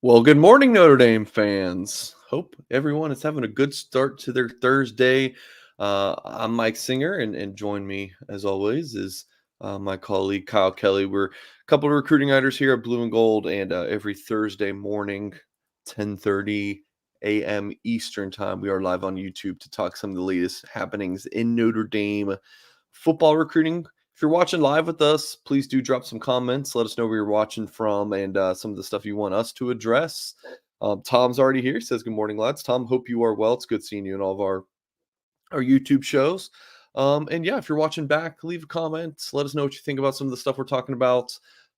Well, good morning, Notre Dame fans. Hope everyone is having a good start to their Thursday. I'm Mike Singer, and join me, as always, is my colleague Kyle Kelly. We're a couple of recruiting writers here at Blue and Gold, and every Thursday morning, 10:30 a.m. Eastern Time, we are live on YouTube to talk some of the latest happenings in Notre Dame football recruiting. If you're watching live with us, please do drop some comments. Let us know where you're watching from and some of the stuff you want us to address. Tom's already here. He says, "Good morning, lads." Tom, hope you are well. It's good seeing you in all of our YouTube shows. And yeah, if you're watching back, leave a comment. Let us know what you think about some of the stuff we're talking about.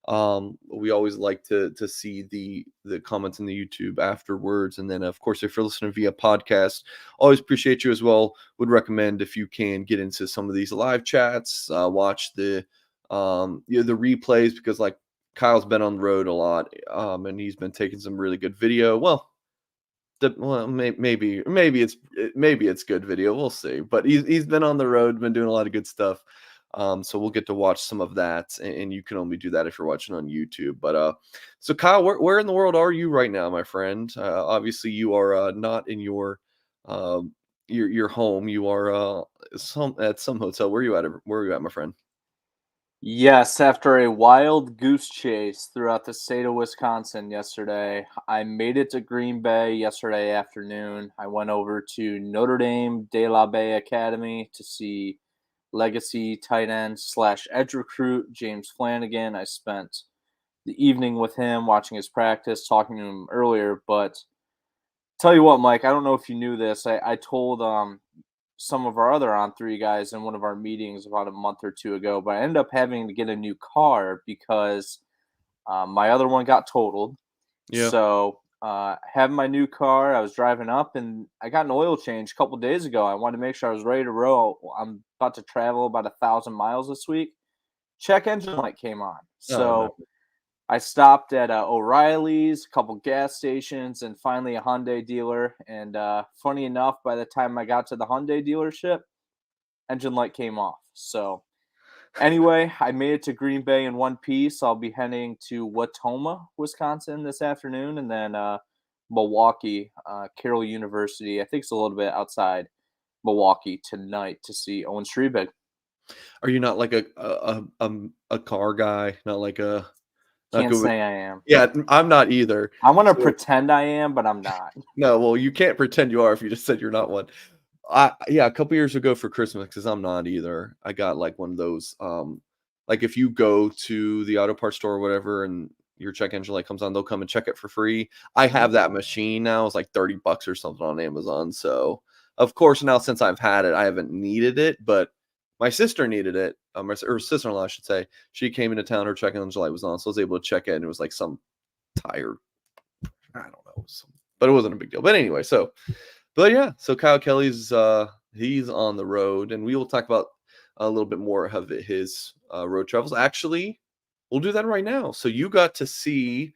We always like to see the comments in the YouTube afterwards. And then of course, if you're listening via podcast, always appreciate you as well. Would recommend if you can get into some of these live chats, watch the the replays, because like Kyle's been on the road a lot, and he's been taking some really good video. Maybe it's good video. We'll see. But he's been on the road, been doing a lot of good stuff. So we'll get to watch some of that, and you can only do that if you're watching on YouTube. But so Kyle, where in the world are you right now, my friend? Obviously, you are not in uh, your home. You are at some hotel. Where are you at? Where are you at, my friend? Yes, after a wild goose chase throughout the state of Wisconsin yesterday, I made it to Green Bay yesterday afternoon. I went over to Notre Dame de la Bay Academy to see legacy tight end slash edge recruit James Flanagan. I spent the evening with him, watching his practice, talking to him earlier. But tell you what, Mike, I don't know if you knew this. I told some of our other on three guys in one of our meetings about a month or two ago, but I ended up having to get a new car because my other one got totaled. Yeah. So having my new car, I was driving up and I got an oil change a couple days ago. I wanted to make sure I was ready to roll. I'm about to travel about 1,000 miles this week. Check engine light came on. Oh no. So I stopped at O'Reilly's, a couple gas stations, and finally a Hyundai dealer. And funny enough, by the time I got to the Hyundai dealership, engine light came off. So anyway, I made it to Green Bay in one piece. I'll be heading to Watoma, Wisconsin this afternoon, and then Milwaukee, Carroll University. I think it's a little bit outside Milwaukee tonight to see Owen Strebig. Are you not like a car guy? Not like a not Can't good with. say I am. Yeah, I'm not either. I want to So pretend I am, but I'm not. no, well, you can't pretend you are if you just said you're not one. Yeah, a couple years ago for Christmas, because I'm not either. I got like one of those. Like if you go to the auto parts store or whatever, and your check engine light comes on, they'll come and check it for free. I Mhm. have that machine now. It's like $30 or something on Amazon. So of course now since I've had it, I haven't needed it, but my sister needed it. Or sister-in-law, I should say. She came into town. Her check engine light was on, so I was able to check it, and it was like some tire. I don't know, but it wasn't a big deal. But anyway, but yeah, so Kyle Kelly's he's on the road, and we will talk about a little bit more of his road travels. Actually, we'll do that right now. So you got to see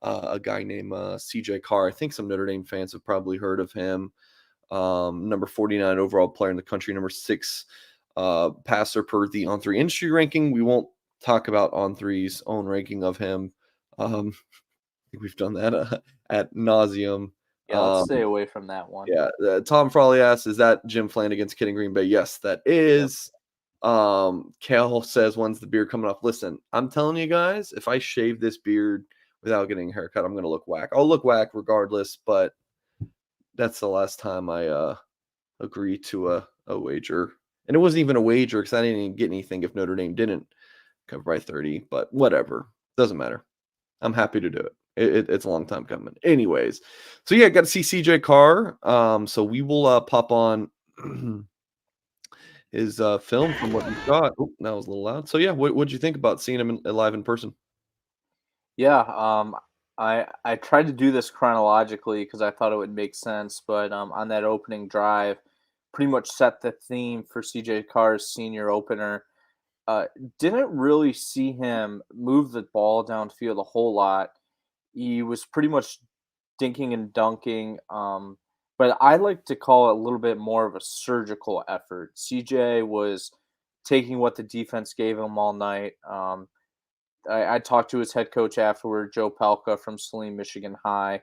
a guy named CJ Carr. I think some Notre Dame fans have probably heard of him. Number 49 overall player in the country, number 6 passer per the On Three industry ranking. We won't talk about On Three's own ranking of him. I think we've done that at nauseum. Yeah, let's Um, stay away from that one. yeah, Tom Frawley asks, "Is that Jim Flanagan's Kid in Green Bay?" Yes, that Yep. is. Cal says, "When's the beard coming off?" Listen, I'm telling you guys, if I shave this beard without getting a haircut, I'm gonna look whack. I'll look whack regardless, but that's the last time I agree to a wager. And it wasn't even a wager because I didn't even get anything if Notre Dame didn't cover by 30, but whatever. Doesn't matter. I'm happy to do it. It's a long time coming. Anyways, so yeah, got to see CJ Carr. So we will pop on his film from what we got. Oh, that was a little loud. So yeah, what'd you think about seeing him live in person? Yeah, I tried to do this chronologically because I thought it would make sense, but on that opening drive, pretty much set the theme for CJ Carr's senior opener. Uh, didn't really see him move the ball downfield a whole lot. He was pretty much dinking and dunking. But I like to call it a little bit more of a surgical effort. CJ was taking what the defense gave him all night. I talked to his head coach afterward, Joe Palka from Saline, Michigan High,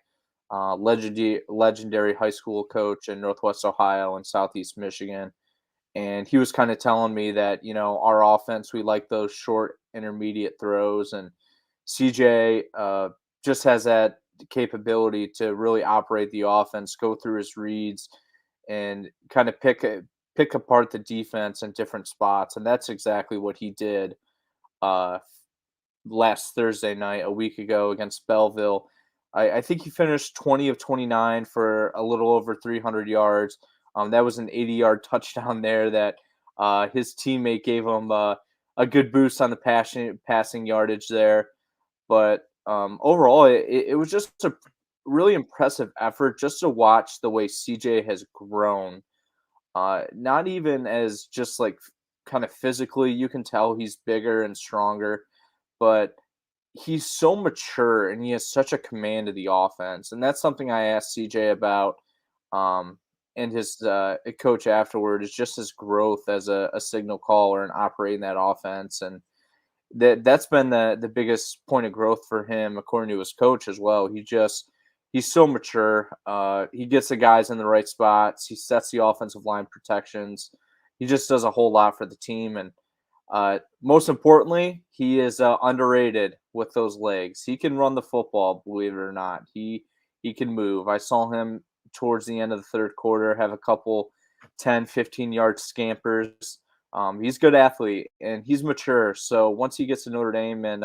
legendary high school coach in Northwest Ohio and Southeast Michigan. And he was kind of telling me that, our offense, we like those short intermediate throws. And CJ just has that capability to really operate the offense, go through his reads, and kind of pick apart the defense in different spots. And that's exactly what he did uh, last Thursday night, a week ago against Belleville. I think he finished 20 of 29 for a little over 300 yards. That was an 80-yard touchdown there that his teammate gave him a good boost on the passing yardage there. But overall, it was just a really impressive effort just to watch the way CJ has grown. Not even as just like kind of physically, you can tell he's bigger and stronger, but he's so mature and he has such a command of the offense. And that's something I asked CJ about um, and his coach afterward is just his growth as a signal caller and operating that offense. And that's been the biggest point of growth for him, according to his coach as well. He's so mature. He gets the guys in the right spots. He sets the offensive line protections. He just does a whole lot for the team. And most importantly, he is underrated with those legs. He can run the football, believe it or not. He can move. I saw him towards the end of the third quarter have a couple 10, 15-yard scampers. He's a good athlete and he's mature. So once he gets to Notre Dame in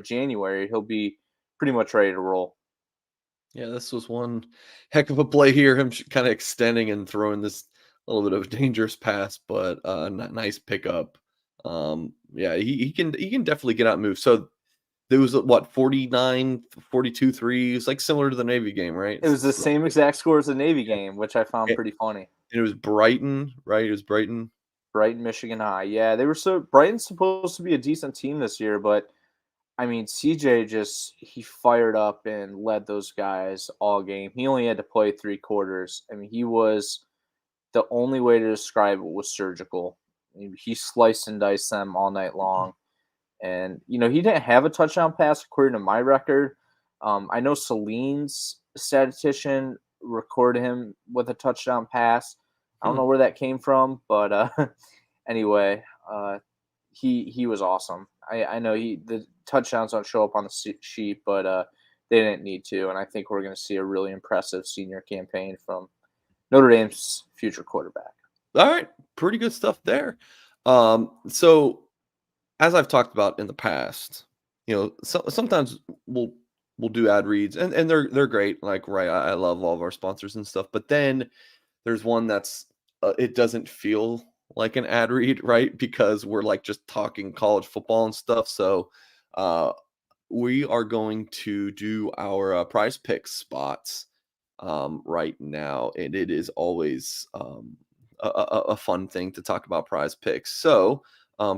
January, he'll be pretty much ready to roll. Yeah, this was one heck of a play here. Him kind of extending and throwing this little bit of a dangerous pass, but nice pickup. Yeah, he can definitely get out and move. So there was what 49, 42 threes, like similar to the Navy game, right? It was the same exact score as the Navy game, which I found And pretty funny. it was Brighton, right? It was Brighton. Brighton, Michigan High. Yeah, Brighton's supposed to be a decent team this year, but I mean, CJ he fired up and led those guys all game. He only had to play 3 quarters. I mean, he was the only way to describe it was surgical. He sliced and diced them all night long. And, he didn't have a touchdown pass according to my record. I know Celine's statistician recorded him with a touchdown pass. I don't Hmm. know where that came from, but anyway, he was awesome. I know the touchdowns don't show up on the sheet, but they didn't need to, and I think we're going to see a really impressive senior campaign from Notre Dame's future quarterback. All right, pretty good stuff there. So as I've talked about in the past, sometimes we'll do ad reads, and they're great. Like, right, I love all of our sponsors and stuff. But then there's one that's it doesn't feel like an ad read, right? Because we're like just talking college football and stuff. So uh, we are going to do our prize picks spots right now, and it is always a fun thing to talk about prize picks. So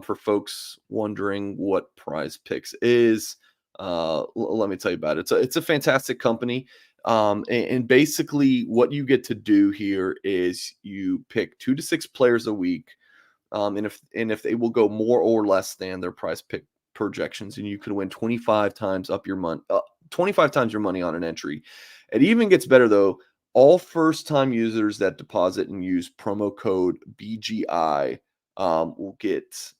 for folks wondering what prize picks is, let me tell you about it. It's a fantastic company. And basically what you get to do here is you pick 2 to 6 players a week. And if they will go more or less than their prize pick projections, and you could win 25 times up your money, 25 times your money on an entry. It even gets better though. All first time users that deposit and use promo code BGI will get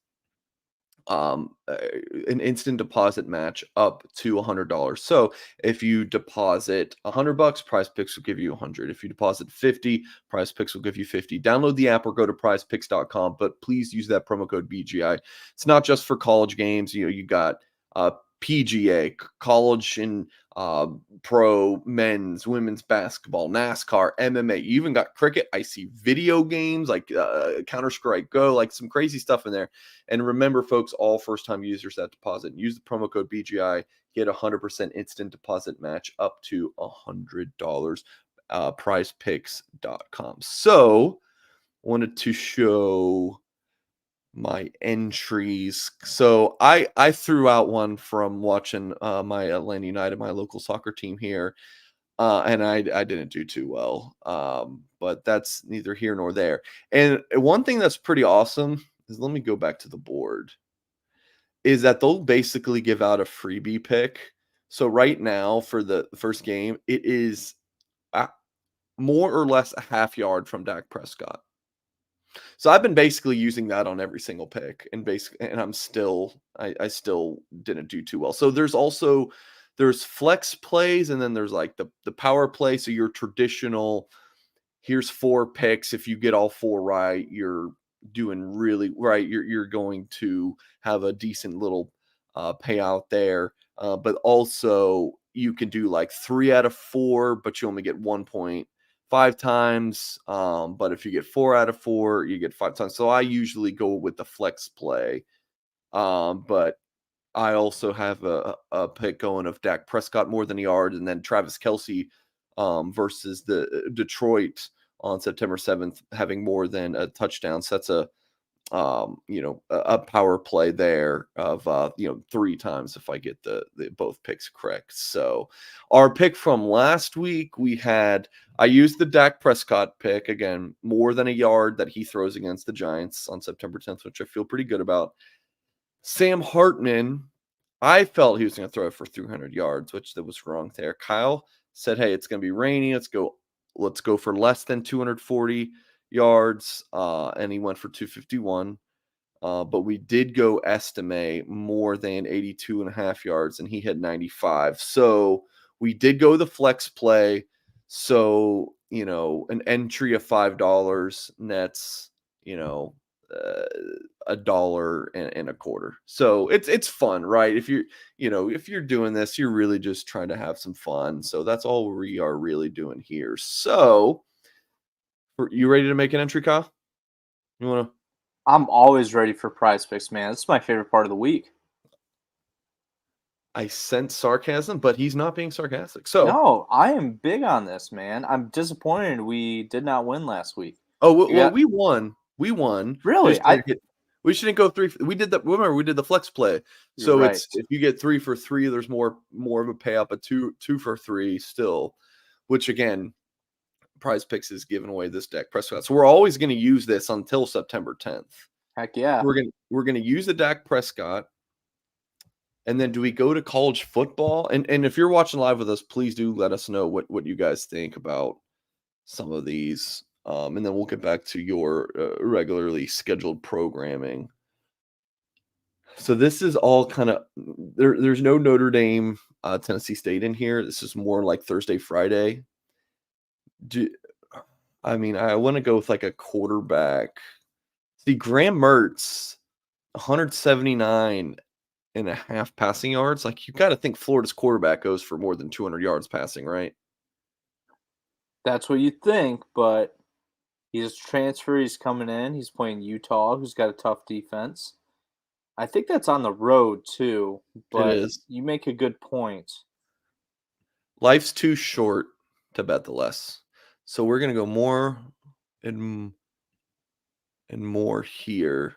an instant deposit match up to $100. So if you deposit $100, Prize Picks will give you 100. If you deposit 50, Prize Picks will give you 50. Download the app or go to prizepicks.com, but please use that promo code BGI. It's not just for college games. You got PGA, college and pro, men's, women's basketball, NASCAR, MMA. You even got cricket. I see video games like Counter Strike Go, like some crazy stuff in there. And remember, folks, all first-time users that deposit and use the promo code BGI get 100% instant deposit match up to $100. Prizepicks.com. So, wanted to show my entries. So I threw out one from watching my Atlanta United, my local soccer team here, and I didn't do too well. But that's neither here nor there. And one thing that's pretty awesome is, let me go back to the board. is that they'll basically give out a freebie pick. So right now for the first game, it is more or less a half yard from Dak Prescott. So I've been basically using that on every single pick, and I'm still I still didn't do too well. So there's flex plays, and then there's like the power play. So your traditional, here's 4 picks. If you get all 4 right, you're doing really right. You're going to have a decent little payout there. But also you can do like 3 out of 4, but you only get 1.5 times. But if you get 4 out of 4, you get 5 times. So I usually go with the flex play. But I also have a pick going of Dak Prescott more than a yard, and then Travis Kelce versus the Detroit on September 7th having more than a touchdown. So that's a power play there of 3 times if I get the both picks correct. So our pick from last week, I used the Dak Prescott pick again, more than a yard that he throws against the Giants on September 10th, which I feel pretty good about. Sam Hartman, I felt he was going to throw for 300 yards, which that was wrong there. Kyle said, "Hey, it's going to be rainy. Let's go for less than 240 yards," and he went for 251. But we did go estimate more than 82.5 yards, and he had 95. So we did go the flex play. So, an entry of $5 nets, uh, $1.25. So it's fun, right? If you're doing this, you're really just trying to have some fun. So that's all we are really doing here. So, you ready to make an entry, Kyle? You want to? I'm always ready for Prize Picks, man. This is my favorite part of the week. I sense sarcasm, but he's not being sarcastic. So, No, I am big on this, man. I'm disappointed we did not win last week. well, You got we won. We won. really? We shouldn't go 3. We did that. Remember, we did the flex play. You're So right. it's if you get 3 for 3, there's more of a payout, but 2 for 3 still, which again, Prize Picks is giving away this Dak Prescott. So we're always going to use this until September 10th. Heck yeah. We're gonna use the Dak Prescott. And then do we go to college football? And if you're watching live with us, please do let us know what you guys think about some of these. And then we'll get back to your regularly scheduled programming. So this is all kind of there's no Notre Dame, Tennessee State in here. This is more like Thursday, Friday. I want to go with like a quarterback. See, Graham Mertz, 179.5 passing yards. Like, you got to think Florida's quarterback goes for more than 200 yards passing, right? That's what you think, but he's a transfer. He's coming in. He's playing Utah, who's got a tough defense. I think that's on the road too, It but is. you make a good point. Life's too short to bet the less. So we're going to go more and more here.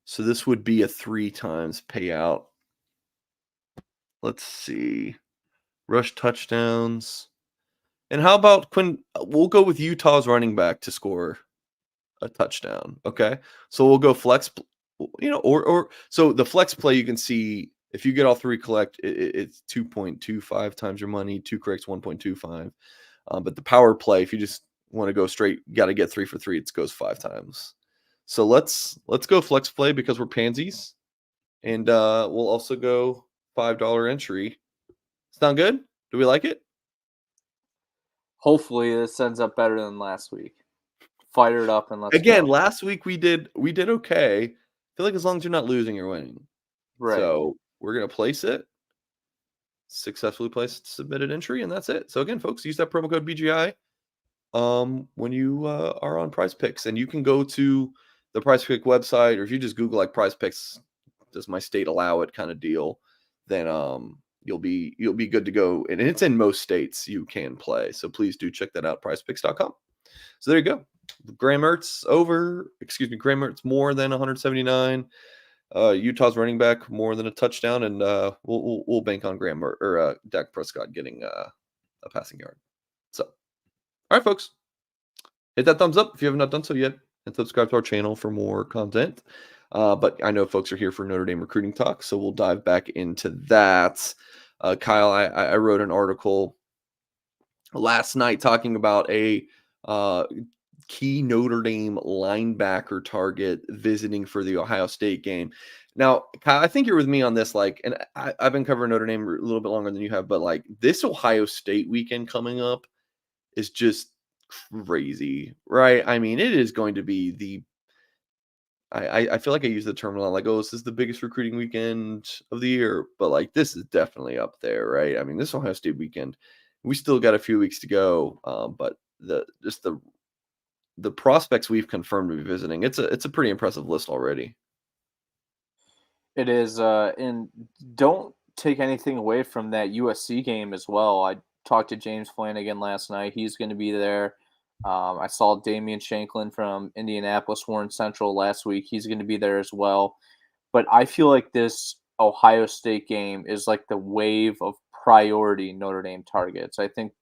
So this would be a 3 times payout. Let's see. Rush touchdowns. And how about Quinn? We'll go with Utah's running back to score a touchdown. Okay. So we'll go flex, so the flex play, you can see if you get all 3 collect, it's 2.25 times your money. 2 corrects 1.25. But the power play, if you just want to go straight, got to get 3 for 3. It goes 5 times. So let's go flex play because we're pansies, and we'll also go $5 entry. Sound good? Do we like it? Hopefully, this ends up better than last week. Fire it up and let's Again, go. last week we did okay. I feel like as long as you're not losing, you're winning. Right. So we're gonna place it. Successfully placed submitted entry, and that's it. So again, folks, use that promo code BGI when you are on Prize Picks, and you can go to the Prize Pick website, or if you just Google like Prize Picks, does my state allow it kind of deal, then you'll be good to go. And it's in most states you can play. So please do check that out, prizepicks.com. So there you go. Graham Mertz more than 179. Utah's running back more than a touchdown, and we'll bank on Dak Prescott getting a passing yard. So, all right, folks, hit that thumbs up if you have not done so yet, and subscribe to our channel for more content. But I know folks are here for Notre Dame recruiting talk, so we'll dive back into that. Kyle, I wrote an article last night talking about a uh, key Notre Dame linebacker target visiting for the Ohio State game. Now, Kyle, I think you're with me on this. Like, and I've been covering Notre Dame a little bit longer than you have, but like this Ohio State weekend coming up is just crazy, right? I mean, it is going to be the. I feel like I use the term a lot, like, oh, this is the biggest recruiting weekend of the year, but like this is definitely up there, right? I mean, this Ohio State weekend, we still got a few weeks to go, but the prospects we've confirmed to be visiting, it's a pretty impressive list already. It is, and don't take anything away from that USC game as well. I talked to James Flanagan last night. He's going to be there. I saw Damian Shanklin from Indianapolis Warren Central last week. He's going to be there as well. But I feel like this Ohio State game is like the wave of priority Notre Dame targets. I think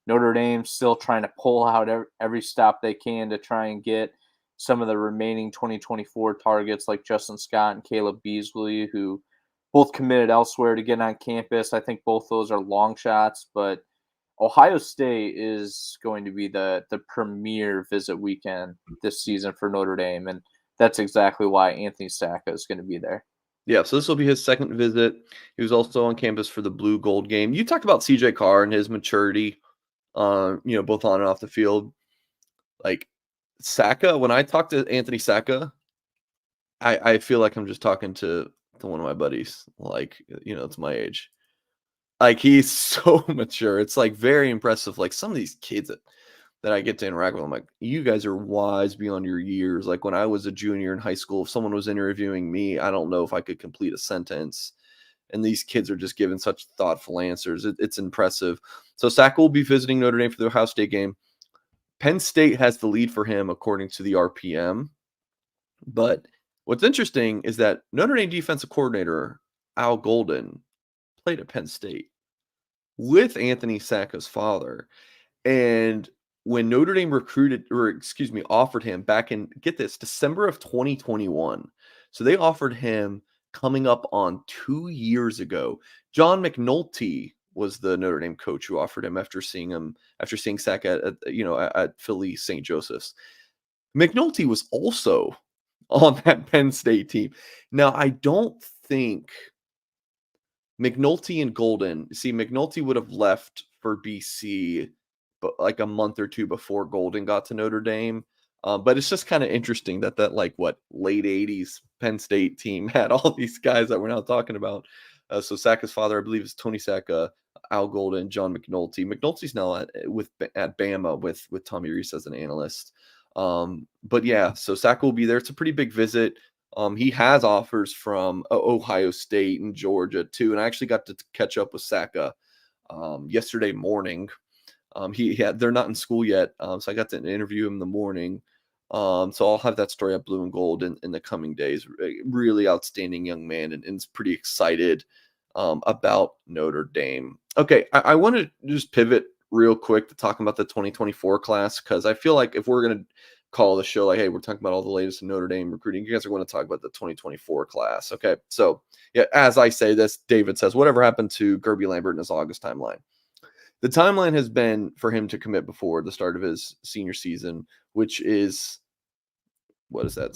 Notre Dame's still trying to pull out every stop they can to try and get some of the remaining 2024 targets like Justin Scott and Caleb Beasley, who both committed elsewhere to get on campus. I think both those are long shots, but Ohio State is going to be the premier visit weekend this season for Notre Dame, and that's exactly why Anthony Sacca is going to be there. Yeah, so this will be his second visit. He was also on campus for the Blue Gold game. You talked about CJ Carr and his maturity, both on and off the field. Like Sacca, when I talk to Anthony Sacca, I feel like I'm just talking to one of my buddies. Like, it's my age. Like he's so mature. It's like very impressive. Like some of these kids that I get to interact with, I'm like, you guys are wise beyond your years. Like when I was a junior in high school, if someone was interviewing me, I don't know if I could complete a sentence. And these kids are just giving such thoughtful answers. It's impressive. So Sack will be visiting Notre Dame for the Ohio State game. Penn State has the lead for him according to the RPM. But what's interesting is that Notre Dame defensive coordinator Al Golden played at Penn State with Anthony Sacca's father. And when Notre Dame offered him back in, get this, December of 2021. So they offered him coming up on 2 years ago. John McNulty was the Notre Dame coach who offered him after seeing Sacca at Philly St. Joseph's. McNulty was also on that Penn State team. Now, I don't think McNulty and Golden, McNulty would have left for BC but like a month or two before Golden got to Notre Dame. But it's just kind of interesting that late 80s Penn State team had all these guys that we're now talking about. So Sacca's father, I believe, is Tony Sacca, Al Golden, John McNulty. McNulty's now at Bama with Tommy Rees as an analyst. But yeah, so Sacca will be there. It's a pretty big visit. He has offers from Ohio State and Georgia too, and I actually got to catch up with Sacca yesterday morning. They're not in school yet, so I got to interview him in the morning. So I'll have that story up Blue and Gold in the coming days. Really outstanding young man, and is pretty excited about Notre Dame. Okay, I want to just pivot real quick to talk about the 2024 class, because I feel like if we're going to call the show like, hey, we're talking about all the latest in Notre Dame recruiting, you guys are going to talk about the 2024 class. Okay, so yeah, as I say this, David says, whatever happened to Gerby Lambert in his August timeline? The timeline has been for him to commit before the start of his senior season, which is, what is that?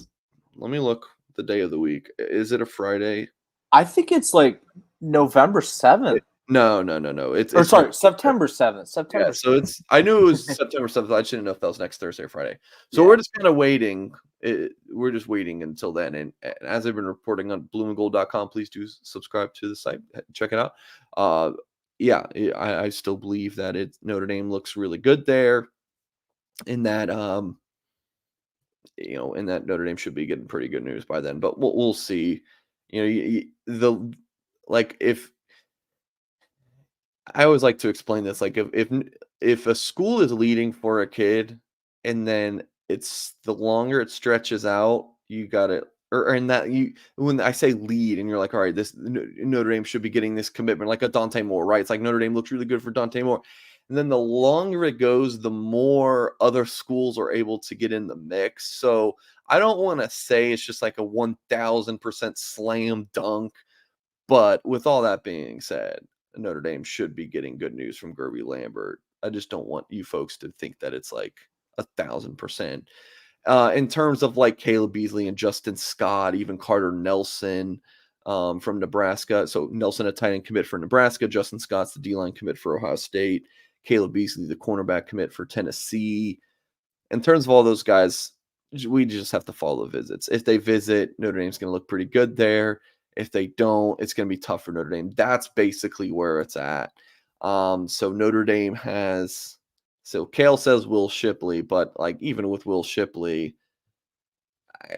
Let me look the day of the week. Is it a Friday? I think it's like November 7th. No. It's September 7th. September. Yeah, so I knew it was September 7th. I just didn't know if that was next Thursday or Friday. So Yeah. we're just kind of waiting. We're just waiting until then. And as I've been reporting on blueandgold.com, please do subscribe to the site. Check it out. I still believe that Notre Dame looks really good there, in that Notre Dame should be getting pretty good news by then. But we'll see. If I always like to explain this, like if a school is leading for a kid, and then it's the longer it stretches out, you got it. When I say lead, and you're like, all right, this Notre Dame should be getting this commitment, like a Dante Moore, right? It's like Notre Dame looks really good for Dante Moore. And then the longer it goes, the more other schools are able to get in the mix. So I don't want to say it's just like a 1000% slam dunk. But with all that being said, Notre Dame should be getting good news from Gerby Lambert. I just don't want you folks to think that it's like 1000%. In terms of like Caleb Beasley and Justin Scott, even Carter Nelson from Nebraska. So Nelson, a tight end commit for Nebraska. Justin Scott's the D-line commit for Ohio State. Caleb Beasley, the cornerback commit for Tennessee. In terms of all those guys, we just have to follow the visits. If they visit, Notre Dame's going to look pretty good there. If they don't, it's going to be tough for Notre Dame. That's basically where it's at. So Notre Dame has, so Kale says Will Shipley, but like even with Will Shipley, I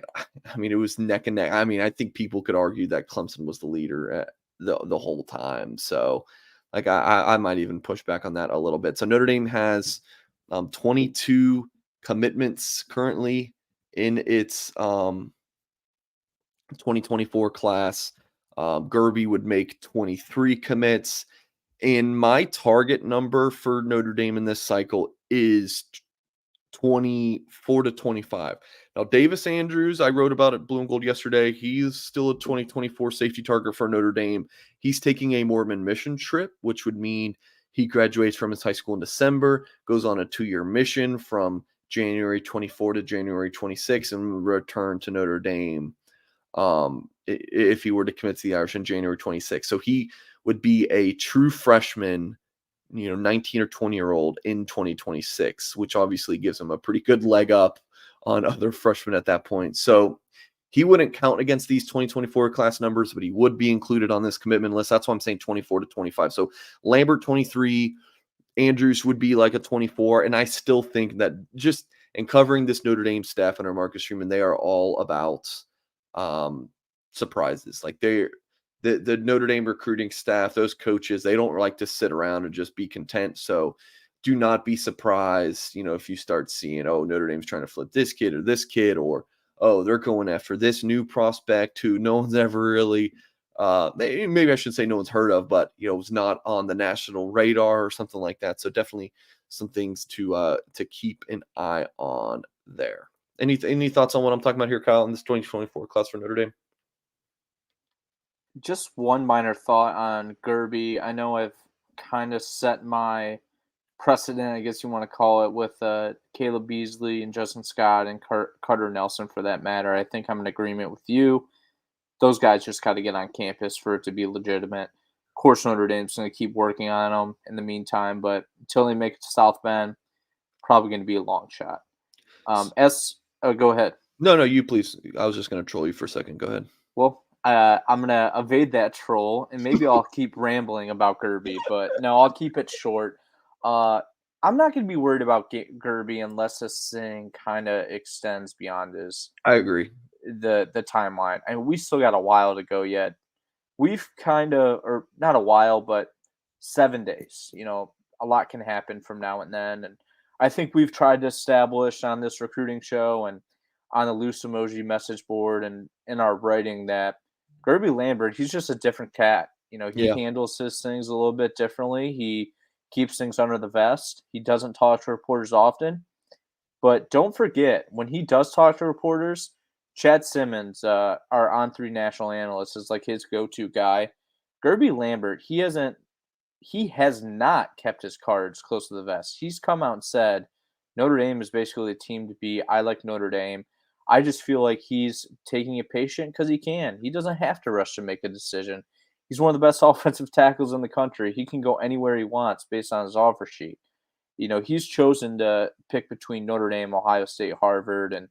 mean, it was neck and neck. I mean, I think people could argue that Clemson was the leader the whole time. So like I might even push back on that a little bit. So Notre Dame has 22 commitments currently in its 2024 class. Gerby would make 23 commits. And my target number for Notre Dame in this cycle is 24 to 25. Now, Davis Andrews, I wrote about it Blue and Gold yesterday. He's still a 2024 safety target for Notre Dame. He's taking a Mormon mission trip, which would mean he graduates from his high school in December, goes on a 2-year mission from January 24 to January 26, and return to Notre Dame if he were to commit to the Irish in January 26. So he would be a true freshman, 19 or 20-year-old in 2026, which obviously gives him a pretty good leg up on other freshmen at that point. So he wouldn't count against these 2024 class numbers, but he would be included on this commitment list. That's why I'm saying 24 to 25. So Lambert 23, Andrews would be like a 24. And I still think that just in covering this Notre Dame staff under Marcus Freeman, they are all about surprises. Like the Notre Dame recruiting staff, those coaches, they don't like to sit around and just be content. So do not be surprised, if you start seeing, oh, Notre Dame's trying to flip this kid, or, oh, they're going after this new prospect who no one's ever really, maybe I should say no one's heard of, but, was not on the national radar or something like that. So definitely some things to keep an eye on there. Any thoughts on what I'm talking about here, Kyle, in this 2024 class for Notre Dame? Just one minor thought on Gerby. I know I've kind of set my precedent, I guess you want to call it, with Caleb Beasley and Justin Scott and Carter Nelson for that matter. I think I'm in agreement with you. Those guys just got to get on campus for it to be legitimate. Of course, Notre Dame's going to keep working on them in the meantime, but until they make it to South Bend, probably going to be a long shot. Go ahead. No, you please. I was just going to troll you for a second. Go ahead. Well, I'm going to evade that troll, and maybe I'll keep rambling about Gerby, but no, I'll keep it short. I'm not going to be worried about Gerby unless this thing kind of extends beyond I agree. the timeline. I mean, we still got a while to go yet. We've or not a while, but 7 days. A lot can happen from now and then, and I think we've tried to establish on this recruiting show and on the loose emoji message board and in our writing that Gerby Lambert, he's just a different cat. He handles his things a little bit differently. He keeps things under the vest. He doesn't talk to reporters often. But don't forget, when he does talk to reporters, Chad Simmons, our On3 national analyst, is like his go-to guy. Gerby Lambert, he has not kept his cards close to the vest. He's come out and said, Notre Dame is basically a team to be. I like Notre Dame. I just feel like he's taking it patient because he can. He doesn't have to rush to make a decision. He's one of the best offensive tackles in the country. He can go anywhere he wants based on his offer sheet. He's chosen to pick between Notre Dame, Ohio State, Harvard, and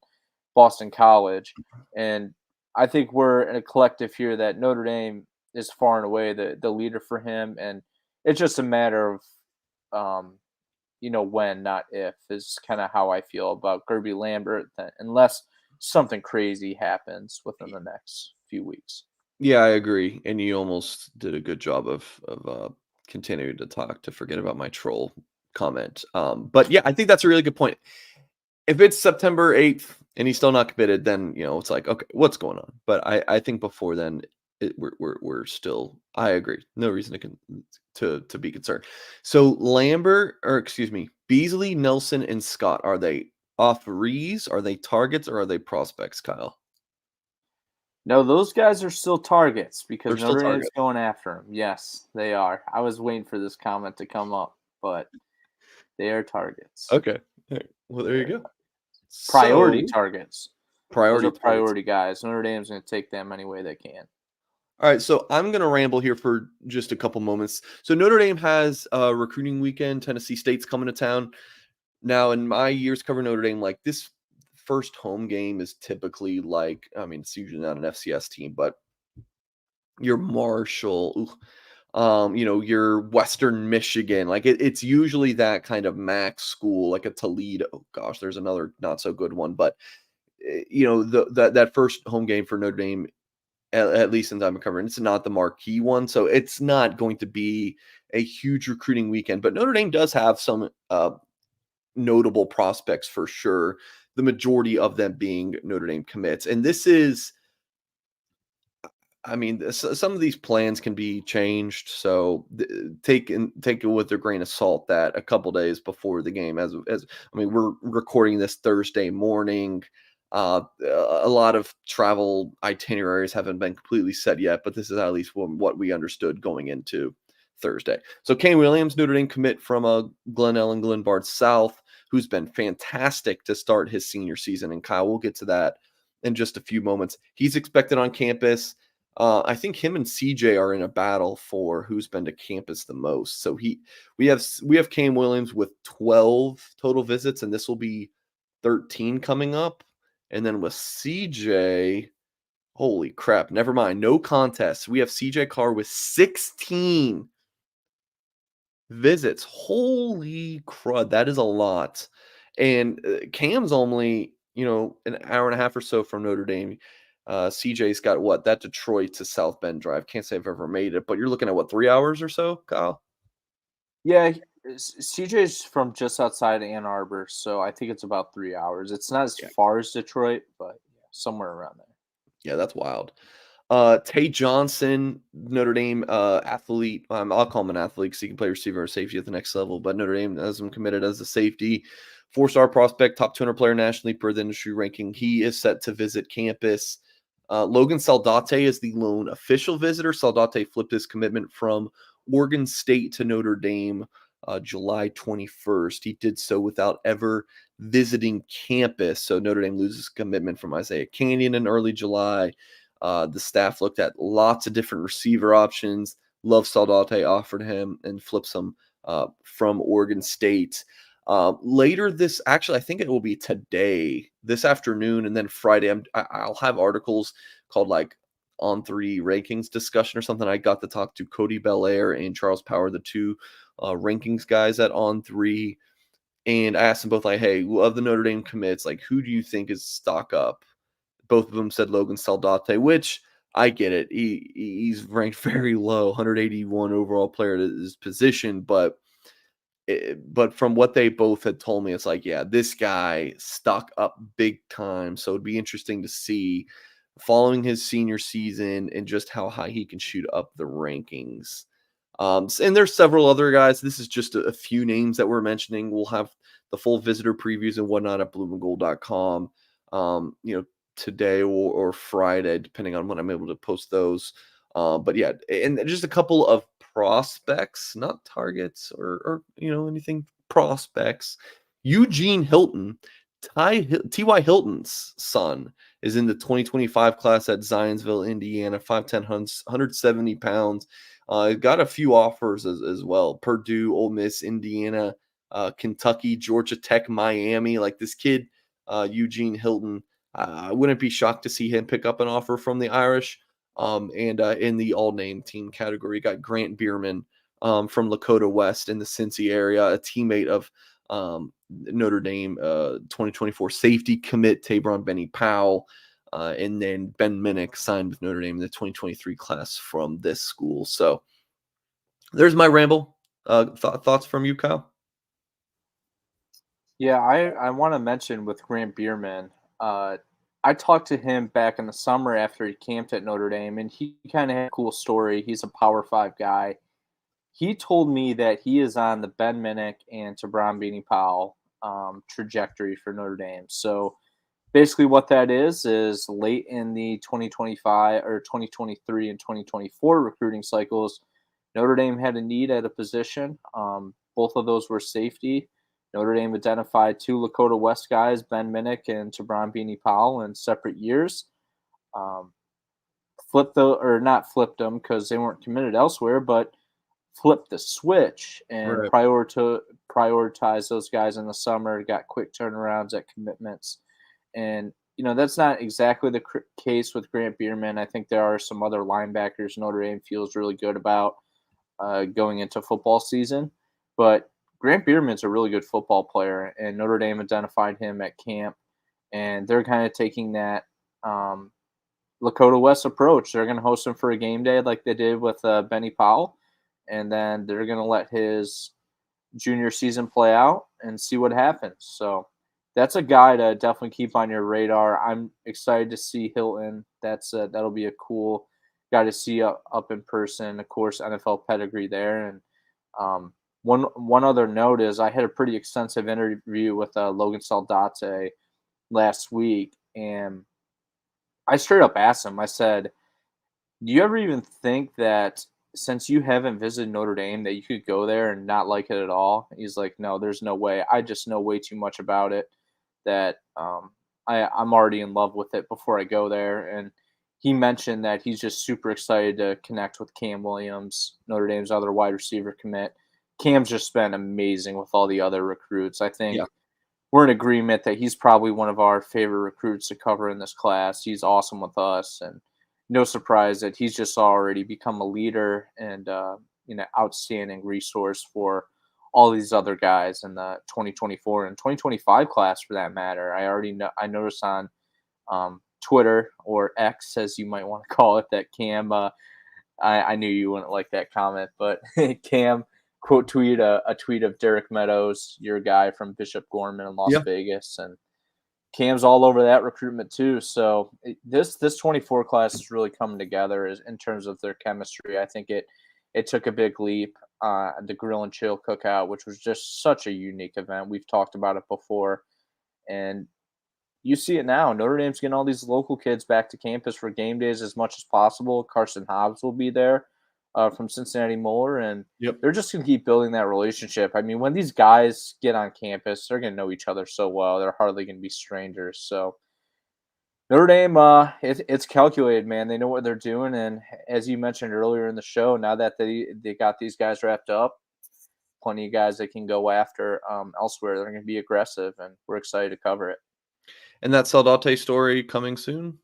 Boston College. And I think we're in a collective here that Notre Dame is far and away the leader for him. And it's just a matter of, when, not if, is kind of how I feel about Gerby Lambert, unless something crazy happens within the next few weeks. Yeah, I agree. And you almost did a good job of continuing to talk to forget about my troll comment. But yeah, I think that's a really good point. If it's September 8th and he's still not committed, then, it's like, okay, what's going on? But I think before then, we're still. I agree. No reason to be concerned. So Lambert, or excuse me, Beasley, Nelson, and Scott, are they offerees? Are they targets? Or are they prospects, Kyle? No, those guys are still targets because They're still Notre Dame's targets. going after them. Yes, they are. I was waiting for this comment to come up, but they are targets. Okay. All right. Well, there They you are go. priority So targets. Those priority are targets. priority guys. Notre Dame's going to take them any way they can. All right, so I'm going to ramble here for just a couple moments. So Notre Dame has a recruiting weekend. Tennessee State's coming to town. Now, in my years covering Notre Dame, like this first home game is typically like, I mean, it's usually not an FCS team, but your Marshall, your Western Michigan, like it's usually that kind of max school, like a Toledo. Oh gosh, there's another not so good one, but that first home game for Notre Dame, at least since I'm covering, it's not the marquee one, so it's not going to be a huge recruiting weekend. But Notre Dame does have some notable prospects for sure. The majority of them being Notre Dame commits, and this is, I mean, some of these plans can be changed. So take it with a grain of salt that a couple days before the game, as I mean, we're recording this Thursday morning. A lot of travel itineraries haven't been completely set yet, but this is at least what we understood going into Thursday. So Kane Williams, Notre Dame commit from Glen Ellen Glenbard South, who's been fantastic to start his senior season. And Kyle, we'll get to that in just a few moments. He's expected on campus. I think him and CJ are in a battle for who's been to campus the most. So we have Cam Williams with 12 total visits, and this will be 13 coming up. And then with CJ, holy crap, never mind, no contest. We have CJ Carr with 16 visits. Holy crud, that is a lot. And Cam's only, an hour and a half or so from Notre Dame. CJ's got what? That Detroit to South Bend drive. Can't say I've ever made it, but you're looking at what, 3 hours or so, Kyle? Yeah, CJ's from just outside Ann Arbor, so I think it's about 3 hours. It's not as Yeah. far as Detroit, but somewhere around there. Yeah, that's wild. Tay Johnson, Notre Dame athlete. I'll call him an athlete because he can play receiver or safety at the next level. But Notre Dame has him committed as a safety, 4-star prospect, top 200 player nationally per the industry ranking. He is set to visit campus. Logan Saldate is the lone official visitor. Saldate flipped his commitment from Oregon State to Notre Dame July 21st. He did so without ever visiting campus. So Notre Dame loses commitment from Isaiah Canyon in early July. The staff looked at lots of different receiver options. Love Saldate offered him and flips him from Oregon State. Later actually, I think it will be today, this afternoon, and then Friday. I'll have articles called like On Three Rankings discussion or something. I got to talk to Cody Belair and Charles Power, the two rankings guys at On Three, and I asked them both like, "Hey, of the Notre Dame commits, like, who do you think is stock up?" Both of them said Logan Saldate, which I get it. He's ranked very low, 181 overall player at his position, but from what they both had told me, it's like, yeah, this guy stuck up big time. So it'd be interesting to see following his senior season and just how high he can shoot up the rankings. And there's several other guys. This is just a few names that we're mentioning. We'll have the full visitor previews and whatnot at blueandgold.com. Today or Friday, depending on when I'm able to post those. But yeah, and just a couple of prospects, not targets or anything, prospects. Eugene Hilton, T.Y. Hilton's son, is in the 2025 class at Zionsville, Indiana, 5'10", 170 pounds. Got a few offers as well. Purdue, Ole Miss, Indiana, Kentucky, Georgia Tech, Miami. Like this kid, Eugene Hilton, I wouldn't be shocked to see him pick up an offer from the Irish. And in the all-name team category, got Grant Biermann from Lakota West in the Cincy area, a teammate of Notre Dame 2024 safety commit Tabron Benny Powell. And then Ben Minnick signed with Notre Dame in the 2023 class from this school. So there's my ramble. Thoughts from you, Kyle? Yeah, I want to mention with Grant Biermann, I talked to him back in the summer after he camped at Notre Dame, and he kind of had a cool story. He's a Power Five guy. He told me that he is on the Ben Minnick and Tabron Beanie Powell trajectory for Notre Dame. So basically, what that is late in the 2025 or 2023 and 2024 recruiting cycles, Notre Dame had a need at a position. Both of those were safety. Notre Dame identified two Lakota West guys, Ben Minnick and Tabron Beanie Powell, in separate years. Um, not flipped them because they weren't committed elsewhere, but flipped the switch and Right. prioritize those guys in the summer. Got quick turnarounds at commitments, and that's not exactly the case with Grant Biermann. I think there are some other linebackers Notre Dame feels really good about going into football season, but Grant Biermann's a really good football player, and Notre Dame identified him at camp, and they're kind of taking that Lakota West approach. They're going to host him for a game day like they did with Benny Powell, and then they're going to let his junior season play out and see what happens. So that's a guy to definitely keep on your radar. I'm excited to see Hilton. That'll be a cool guy to see up in person. Of course, NFL pedigree there. And one other note is I had a pretty extensive interview with Logan Saldate last week, and I straight up asked him. I said, "Do you ever even think that since you haven't visited Notre Dame that you could go there and not like it at all?" He's like, "No, there's no way. I just know way too much about it that I'm already in love with it before I go there." And he mentioned that he's just super excited to connect with Cam Williams, Notre Dame's other wide receiver commit. Cam's just been amazing with all the other recruits. I think Yeah. we're in agreement that he's probably one of our favorite recruits to cover in this class. He's awesome with us, and no surprise that he's just already become a leader and outstanding resource for all these other guys in the 2024 and 2025 class, for that matter. I already know. I noticed on Twitter, or X, as you might want to call it, that Cam. I knew you wouldn't like that comment, but Cam quote tweeted a tweet of Derek Meadows, your guy from Bishop Gorman in Las Yeah. Vegas, and Cam's all over that recruitment too. So this 24 class is really coming together in terms of their chemistry. I think it took a big leap. The Grill and Chill Cookout, which was just such a unique event. We've talked about it before, and you see it now. Notre Dame's getting all these local kids back to campus for game days as much as possible. Carson Hobbs will be there from Cincinnati Moeller, and Yep. they're just going to keep building that relationship. I mean, when these guys get on campus, they're going to know each other so well. They're hardly going to be strangers. So Notre Dame, it's calculated, man. They know what they're doing, and as you mentioned earlier in the show, now that they got these guys wrapped up, plenty of guys they can go after elsewhere. They're going to be aggressive, and we're excited to cover it. And that Saldate story coming soon?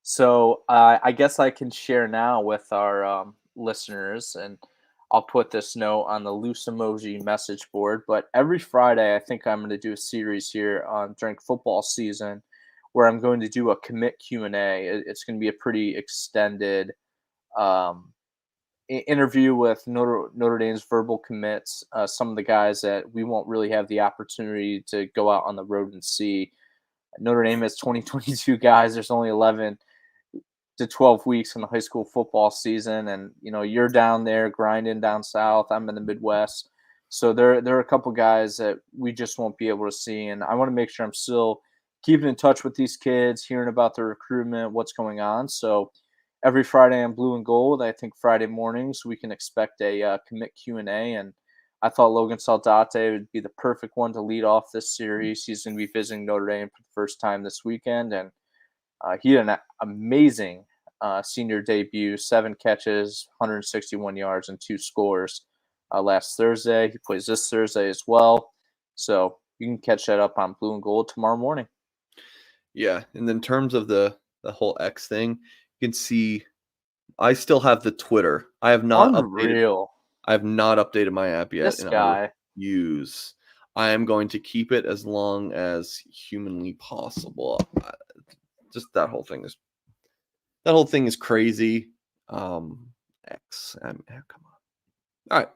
So I guess I can share now with our listeners, and I'll put this note on the loose emoji message board. But every Friday, I think I'm going to do a series here during football season, where I'm going to do a commit Q&A. It's going to be a pretty extended um, interview with Notre Dame's verbal commits. Some of the guys that we won't really have the opportunity to go out on the road and see. Notre Dame has 2022 guys. There's only 11 to 12 weeks in the high school football season, and you're down there grinding down south. I'm in the Midwest, so there are a couple guys that we just won't be able to see, and I want to make sure I'm still keeping in touch with these kids, hearing about their recruitment, what's going on. So every Friday on Blue and Gold, I think Friday mornings we can expect a commit Q&A, and I thought Logan Saldate would be the perfect one to lead off this series. He's going to be visiting Notre Dame for the first time this weekend, and he had an amazing senior debut, 7 catches, 161 yards, and 2 scores last Thursday. He plays this Thursday as well. So you can catch that up on Blue and Gold tomorrow morning. Yeah. And in terms of the whole X thing, you can see I still have the Twitter. I have not updated. Unreal. I have not updated my app yet, This and I guy. refuse. I am going to keep it as long as humanly possible. Just that whole thing is crazy. Come on. All right.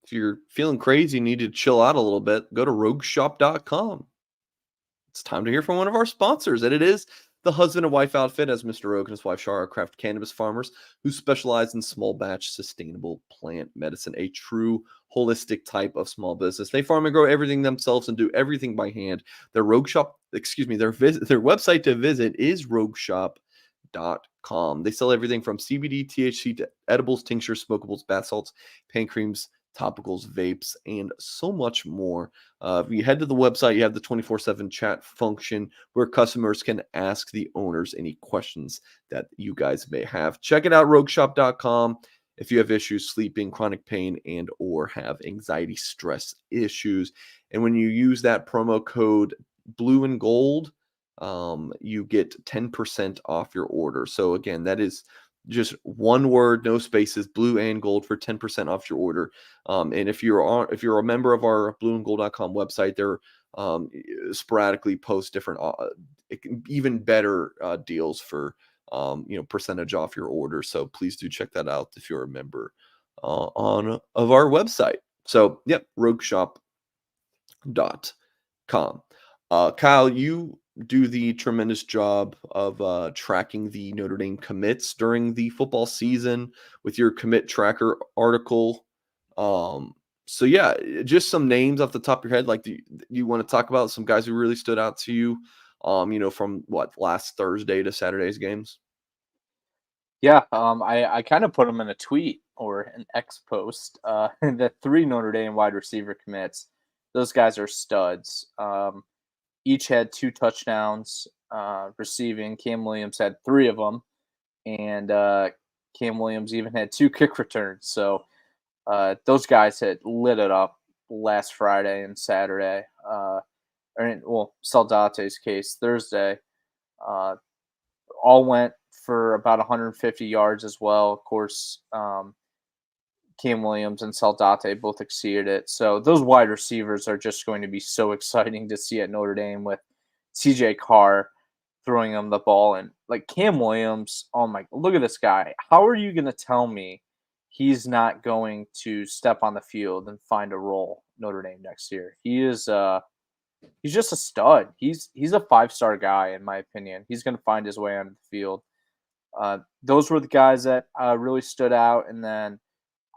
If you're feeling crazy, you need to chill out a little bit, go to rogueshop.com. it's time to hear from one of our sponsors, and it is the husband and wife outfit, as Mr. Oak and his wife Shara are craft cannabis farmers who specialize in small batch sustainable plant medicine, a true holistic type of small business. They farm and grow everything themselves and do everything by hand. Their their website to visit is rogueshop.com. They sell everything from CBD, THC to edibles, tinctures, smokables, bath salts, pain creams, topicals, vapes, and so much more. If you head to the website, you have the 24/7 chat function where customers can ask the owners any questions that you guys may have. Check it out, rogueshop.com. If you have issues sleeping, chronic pain, and or have anxiety, stress issues. And when you use that promo code blue and gold, you get 10% off your order. So again, that is just one word, no spaces, blue and gold for 10% off your order. And if you're a member of our blueandgold.com website, they're sporadically post different even better deals for percentage off your order. So please do check that out if you're a member of our website. So rogueshop.com. Kyle, you do the tremendous job of tracking the Notre Dame commits during the football season with your commit tracker article. So yeah, just some names off the top of your head. Like, do you want to talk about some guys who really stood out to you? From last Thursday to Saturday's games. Yeah, I kind of put them in a tweet or an X post. The three Notre Dame wide receiver commits, those guys are studs. Each had 2 touchdowns receiving. Cam Williams had 3 of them, and Cam Williams even had 2 kick returns. So those guys had lit it up last Friday and Saturday. Saldate's case Thursday. All went for about 150 yards as well. Of course, Cam Williams and Saldate both exceeded it. So those wide receivers are just going to be so exciting to see at Notre Dame with CJ Carr throwing them the ball. And like Cam Williams, oh my, look at this guy. How are you going to tell me he's not going to step on the field and find a role Notre Dame next year? He's just a stud. He's a 5-star guy in my opinion. He's going to find his way onto the field. Those were the guys that really stood out. And then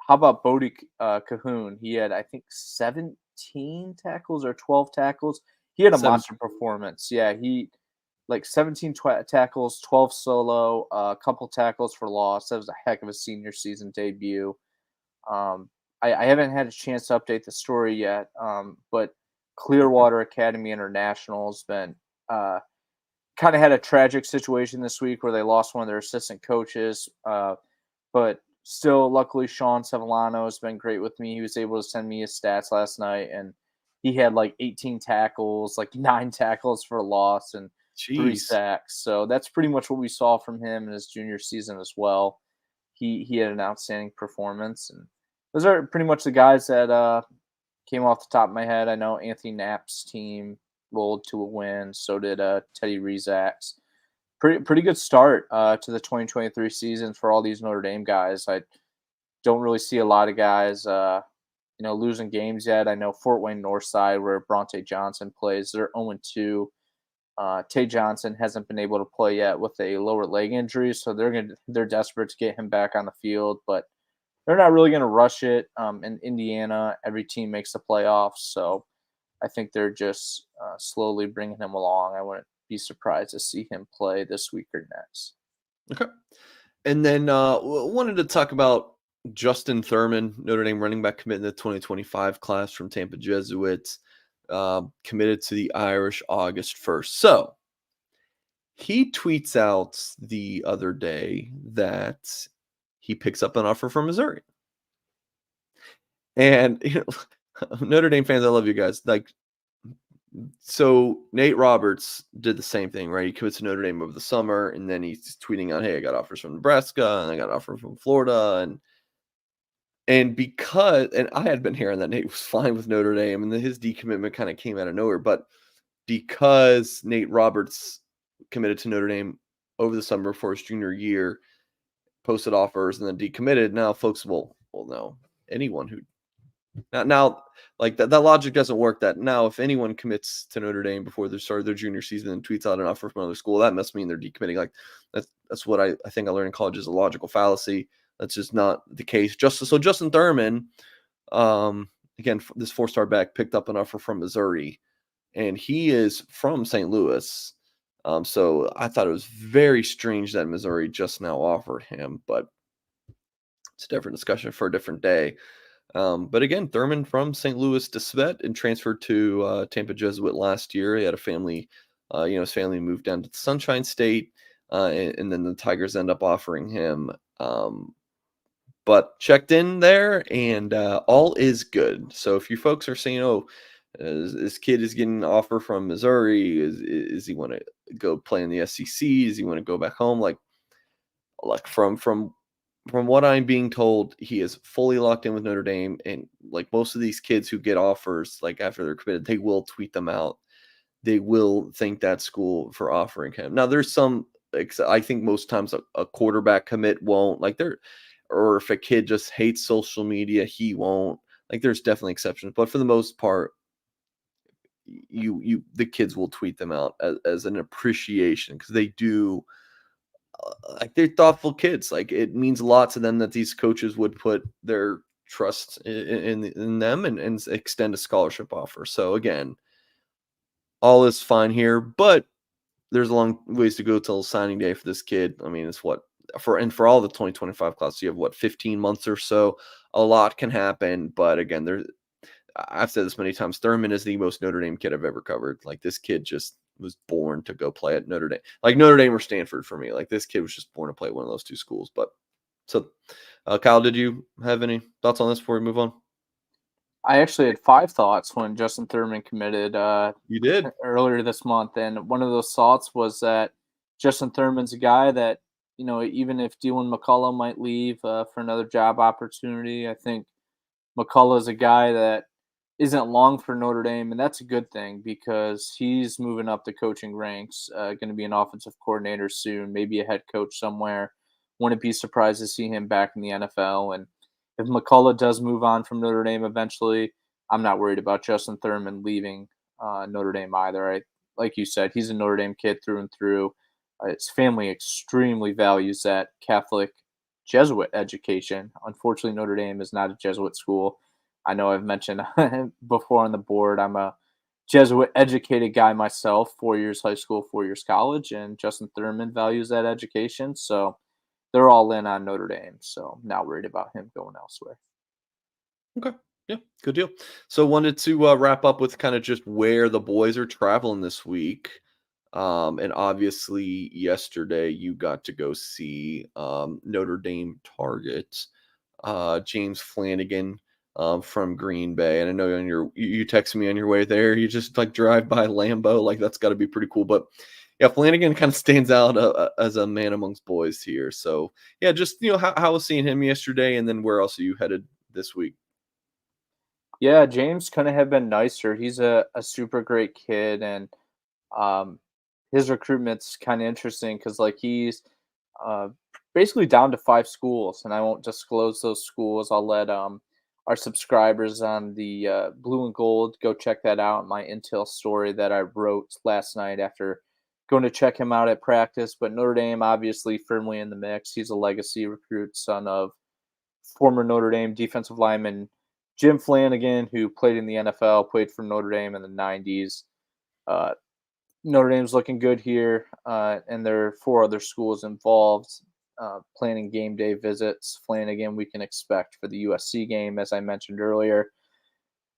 how about Bodie Cahoon? He had, I think, 17 tackles or 12 tackles. He had a monster performance. Yeah, he like 17 tackles, 12 solo, a couple tackles for loss. That was a heck of a senior season debut. I haven't had a chance to update the story yet, but Clearwater Academy International has been kind of had a tragic situation this week where they lost one of their assistant coaches. But still, luckily, Sean Sevillano has been great with me. He was able to send me his stats last night, and he had like 18 tackles, like 9 tackles for a loss, and 3 sacks. So that's pretty much what we saw from him in his junior season as well. He had an outstanding performance, and those are pretty much the guys that came off the top of my head. I know Anthony Knapp's team rolled to a win. So did Teddy Rizak's. Pretty good start to the 2023 season for all these Notre Dame guys. I don't really see a lot of guys, losing games yet. I know Fort Wayne Northside, where Bronte Johnson plays, they're 0-2. Tay Johnson hasn't been able to play yet with a lower leg injury, so they're desperate to get him back on the field, but they're not really going to rush it. In Indiana, every team makes the playoffs, so I think they're just slowly bringing him along. I wouldn't be surprised to see him play this week or next. Okay. And then wanted to talk about Justin Thurman, Notre Dame running back commit in the 2025 class from Tampa Jesuits, committed to the Irish August 1st. So he tweets out the other day that he picks up an offer from Missouri. And Notre Dame fans, I love you guys. So Nate Roberts did the same thing, right? He commits to Notre Dame over the summer, and then he's tweeting out, "Hey, I got offers from Nebraska, and I got an offer from Florida," and I had been hearing that Nate was fine with Notre Dame, and then his decommitment kind of came out of nowhere. But because Nate Roberts committed to Notre Dame over the summer for his junior year, posted offers, and then decommitted, now folks will know anyone who Now, like that logic doesn't work. That now, if anyone commits to Notre Dame before they start their junior season and tweets out an offer from another school, that must mean they're decommitting. Like that's what I think I learned in college is a logical fallacy. That's just not the case. Justin Thurman, um, again, this four-star back picked up an offer from Missouri, and he is from St. Louis. So I thought it was very strange that Missouri just now offered him, but it's a different discussion for a different day. But again, Thurman from St. Louis to Svet and transferred to Tampa Jesuit last year. He had a family, his family moved down to the Sunshine State, and then the Tigers end up offering him. But checked in there, and all is good. So if you folks are saying, "Oh, this kid is getting an offer from Missouri, is he want to go play in the SEC? Does he want to go back home?" Like from what I'm being told, he is fully locked in with Notre Dame, and like most of these kids who get offers, like after they're committed, they will tweet them out. They will thank that school for offering him. Now, there's some, like I think most times a quarterback commit won't. Or if a kid just hates social media, he won't. Like, there's definitely exceptions, but for the most part, the kids will tweet them out as an appreciation because they do like they're thoughtful kids. Like it means a lot to them that these coaches would put their trust in them and extend a scholarship offer. So again, all is fine here, but there's a long ways to go till signing day for this kid. I mean, it's what for all the 2025 class, you have what 15 months or so. A lot can happen, but again, I've said this many times. Thurman is the most Notre Dame kid I've ever covered. Like this kid just was born to go play at Notre Dame. Like Notre Dame or Stanford for me. Like this kid was just born to play one of those two schools. But so, Kyle, did you have any thoughts on this before we move on? I actually had 5 thoughts when Justin Thurman committed You did. earlier this month, and one of those thoughts was that Justin Thurman's a guy that, even if Dylan McCullough might leave for another job opportunity, I think McCullough is a guy that isn't long for Notre Dame, and that's a good thing because he's moving up the coaching ranks, going to be an offensive coordinator soon, maybe a head coach somewhere. Wouldn't be surprised to see him back in the NFL. And if McCullough does move on from Notre Dame eventually, I'm not worried about Justin Thurman leaving Notre Dame either. Like you said, he's a Notre Dame kid through and through. His family extremely values that Catholic Jesuit education. Unfortunately, Notre Dame is not a Jesuit school. I know I've mentioned before on the board, I'm a Jesuit educated guy myself, 4 years high school, 4 years college, and Justin Thurman values that education. So they're all in on Notre Dame. So I'm not worried about him going elsewhere. Okay. Yeah, good deal. So wanted to wrap up with kind of just where the boys are traveling this week. And obviously yesterday you got to go see Notre Dame target James Flanagan from Green Bay. And I know you texted me on your way there. You just like drive by Lambeau, like that's got to be pretty cool. But yeah, Flanagan kind of stands out as a man amongst boys here. So yeah, just how was seeing him yesterday, and then where else are you headed this week? Yeah, James couldn't have been nicer. He's a super great kid, and um, his recruitment's kind of interesting because like he's uh, basically down to 5 schools, and I won't disclose those schools. I'll let our subscribers on the Blue and Gold go check that out. My intel story that I wrote last night after going to check him out at practice. But Notre Dame obviously firmly in the mix. He's a legacy recruit, son of former Notre Dame defensive lineman Jim Flanagan, who played in the NFL, played for Notre Dame in the '90s. Uh, Notre Dame's looking good here, and there are 4 other schools involved planning game day visits. Flanagan, we can expect for the USC game, as I mentioned earlier.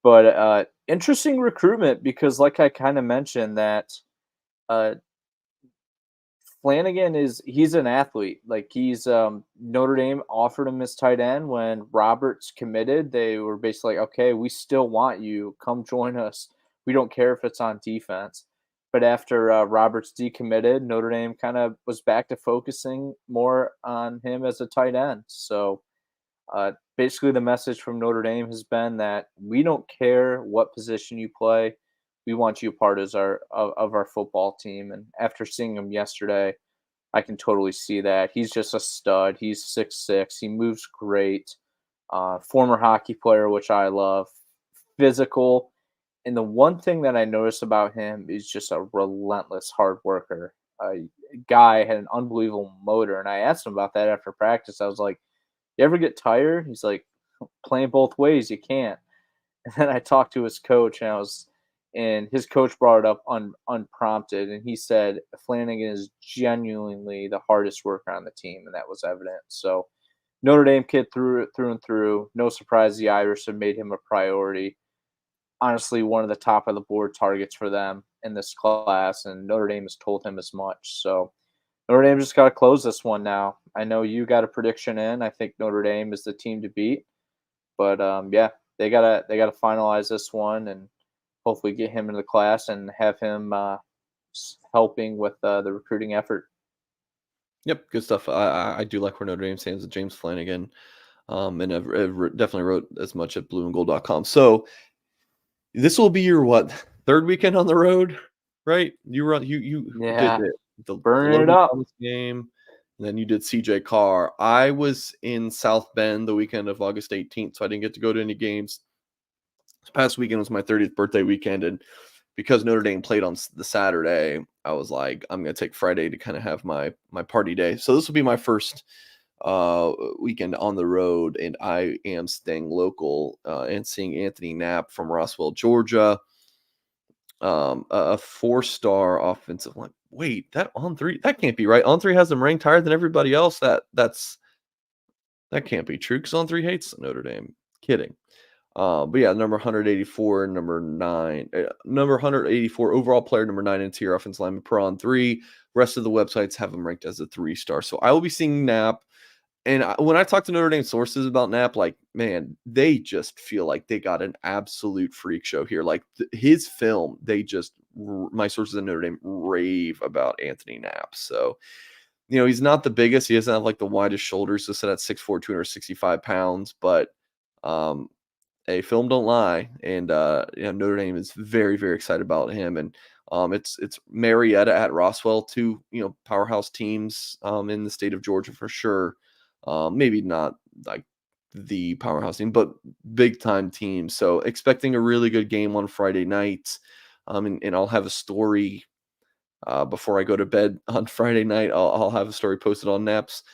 But interesting recruitment because, like I kind of mentioned, that uh, Flanagan he's an athlete. Like he's Notre Dame offered him his tight end when Roberts committed. They were basically like, okay, we still want you. Come join us. We don't care if it's on defense. But after Roberts decommitted, Notre Dame kind of was back to focusing more on him as a tight end. So basically, the message from Notre Dame has been that we don't care what position you play. We want you a part as of our football team. And after seeing him yesterday, I can totally see that. He's just a stud. He's 6'6". He moves great. Former hockey player, which I love, physical. And the one thing that I noticed about him is just a relentless hard worker. Guy had an unbelievable motor, and I asked him about that after practice. I was like, "You ever get tired?" He's like, "Playing both ways, you can't." And then I talked to his coach, and his coach brought it up unprompted, and he said Flanagan is genuinely the hardest worker on the team, and that was evident. So Notre Dame kid through and through. No surprise the Irish have made him a priority. Honestly, one of the top of the board targets for them in this class, and Notre Dame has told him as much. So Notre Dame just got to close this one now. I know you got a prediction in. I think Notre Dame is the team to beat, but yeah, they gotta finalize this one and hopefully get him into the class and have him helping with the recruiting effort. Yep, good stuff. I do like where Notre Dame stands with James Flanagan, and I've definitely wrote as much at blueandgold.com. So this will be your what, third weekend on the road, right? You did Yeah, the burning it Logan up. Thomas game, and then you did CJ Carr. I was in South Bend the weekend of August 18th, so I didn't get to go to any games. This past weekend was my 30th birthday weekend, and because Notre Dame played on the Saturday, I was like, I'm gonna take Friday to kind of have my party day. So this will be my first weekend on the road, and I am staying local and seeing Anthony Knapp from Roswell, Georgia, a 4-star offensive line. Wait, that on three, that can't be right. On three has them ranked higher than everybody else. That can't be true because on three hates Notre Dame. Kidding. But yeah, number 184, number 184 overall player, number 9 interior offense lineman per on three. Rest of the websites have him ranked as a 3-star. So I will be seeing Knapp. And when I talk to Notre Dame sources about Knapp, like, man, they just feel like they got an absolute freak show here. Like his film, my sources in Notre Dame rave about Anthony Knapp. So, he's not the biggest. He doesn't have like the widest shoulders, listed at 6'4", 265 pounds, but a film don't lie, and Notre Dame is very, very excited about him, and it's Marietta at Roswell, two powerhouse teams in the state of Georgia for sure. Maybe not like the powerhouse team, but big time team. So expecting a really good game on Friday night, and I'll have a story before I go to bed on Friday night. I'll have a story posted on Knapp's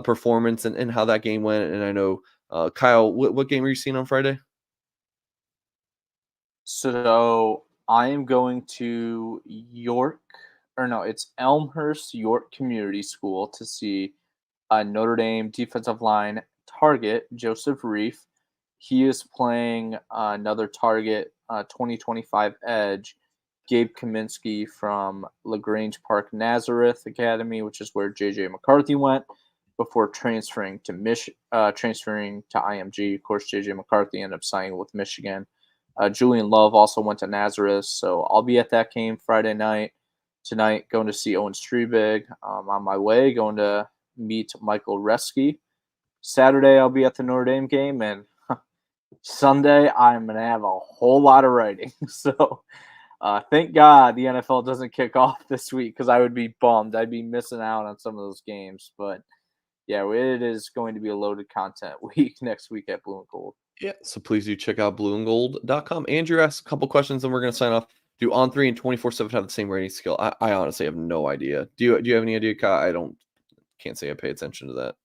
performance and how that game went. And I know Kyle, what game are you seeing on Friday? So I am going to York, or no, it's Elmhurst York Community School to see Notre Dame defensive line target Joseph Reef. He is playing another target, 2025 edge, Gabe Kaminsky from LaGrange Park Nazareth Academy, which is where JJ McCarthy went before transferring to IMG. Of course, JJ McCarthy ended up signing with Michigan. Julian Love also went to Nazareth, so I'll be at that game Friday night. Tonight, going to see Owen Strebig. On my way, going to meet Michael Reski. Saturday, I'll be at the Notre Dame game, and Sunday, I'm going to have a whole lot of writing. So thank God the NFL doesn't kick off this week because I would be bummed. I'd be missing out on some of those games. But yeah, it is going to be a loaded content week next week at Blue and Gold. Yeah, so please do check out blueandgold.com. Andrew asked a couple questions, and we're going to sign off. Do on three and 24/7 have the same rating scale? I honestly have no idea. Do you have any idea, Kyle? Can't say I pay attention to that.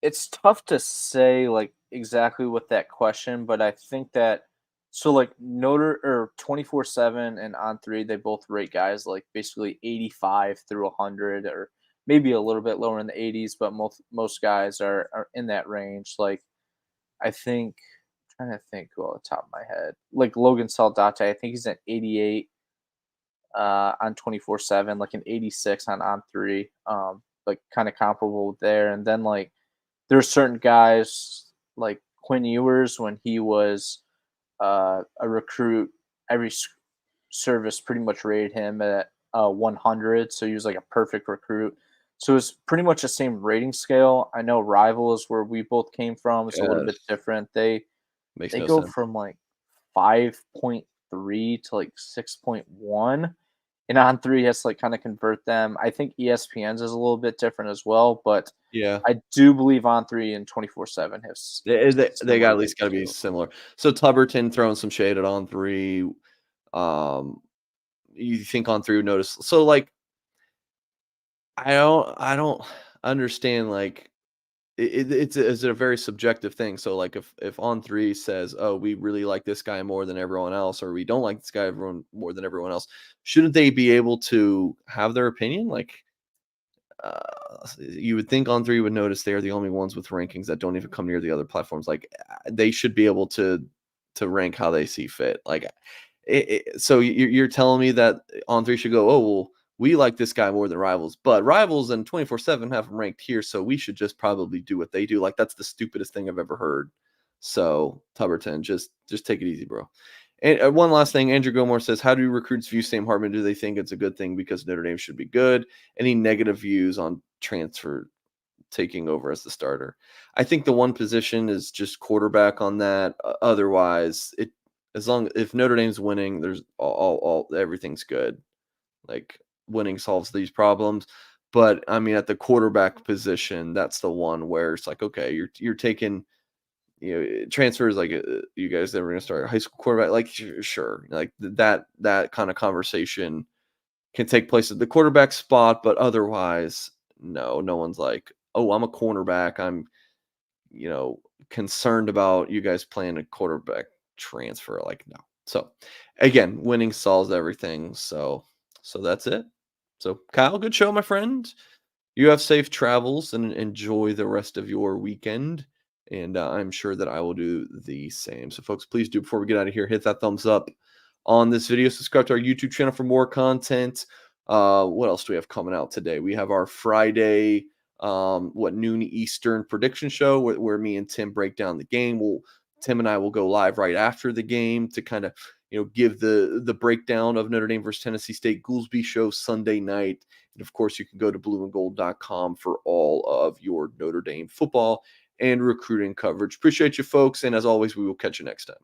It's tough to say like exactly with that question, but I think that so like Notre or 24/7 and on three, they both rate guys like basically 85 through 100 or maybe a little bit lower in the 80s, but most guys are in that range. Like I think trying to think who off the top of my head. Like Logan Saldate, I think he's at 88 on 24/7, like an 86 on three. Like kind of comparable there. And then like there's certain guys like Quinn Ewers when he was a recruit. Every service pretty much rated him at 100, so he was like a perfect recruit. So it's pretty much the same rating scale. I know Rival is where we both came from. It's a little bit Yes, different. They makes they no go sense. from like 5.3 to like 6.1. And on three has to like kind of convert them. I think ESPN's is a little bit different as well, but Yeah. I do believe On3 and 24/7 have They got similar at least rates gotta be too. similar. So Tuberton throwing some shade at On 3. Um, you think On 3 would notice. So, like, I don't understand, like, it's a very subjective thing. So, like, if On 3 says, "Oh, we really like this guy more than everyone else," or "We don't like this guy more than everyone else," shouldn't they be able to have their opinion? Like, you would think On 3 would notice they're the only ones with rankings that don't even come near the other platforms. Like, they should be able to rank how they see fit. Like, so you're telling me that On 3 should go, "Oh, well, we like this guy more than Rivals, but Rivals and 24/7 have him ranked here, so we should just probably do what they do." Like, that's the stupidest thing I've ever heard. So, Tuberton, just take it easy, bro. And one last thing, Andrew Gilmore says, "How do recruits view Sam Hartman? Do they think it's a good thing because Notre Dame should be good? Any negative views on transfer taking over as the starter?" I think the one position is just quarterback on that. Otherwise, it as long if Notre Dame's winning, there's all everything's good. Like, winning solves these problems. But I mean, at the quarterback position, that's the one where it's like, okay, you're taking, transfers, like, you guys ever gonna start a high school quarterback? Like, sure, like, that kind of conversation can take place at the quarterback spot, but otherwise, no one's like, "Oh, I'm a cornerback. I'm, you know, concerned about you guys playing a quarterback transfer." Like, no. So, again, winning solves everything. So that's it. So, Kyle, good show, my friend. You have safe travels and enjoy the rest of your weekend. And I'm sure that I will do the same. So, folks, please do, before we get out of here, hit that thumbs up on this video. Subscribe to our YouTube channel for more content. What else do we have coming out today? We have our Friday, noon Eastern prediction show where me and Tim break down the game. Tim and I will go live right after the game to kind of, give the breakdown of Notre Dame versus Tennessee State. Goolsby show Sunday night. And of course, you can go to blueandgold.com for all of your Notre Dame football and recruiting coverage. Appreciate you, folks. And as always, we will catch you next time.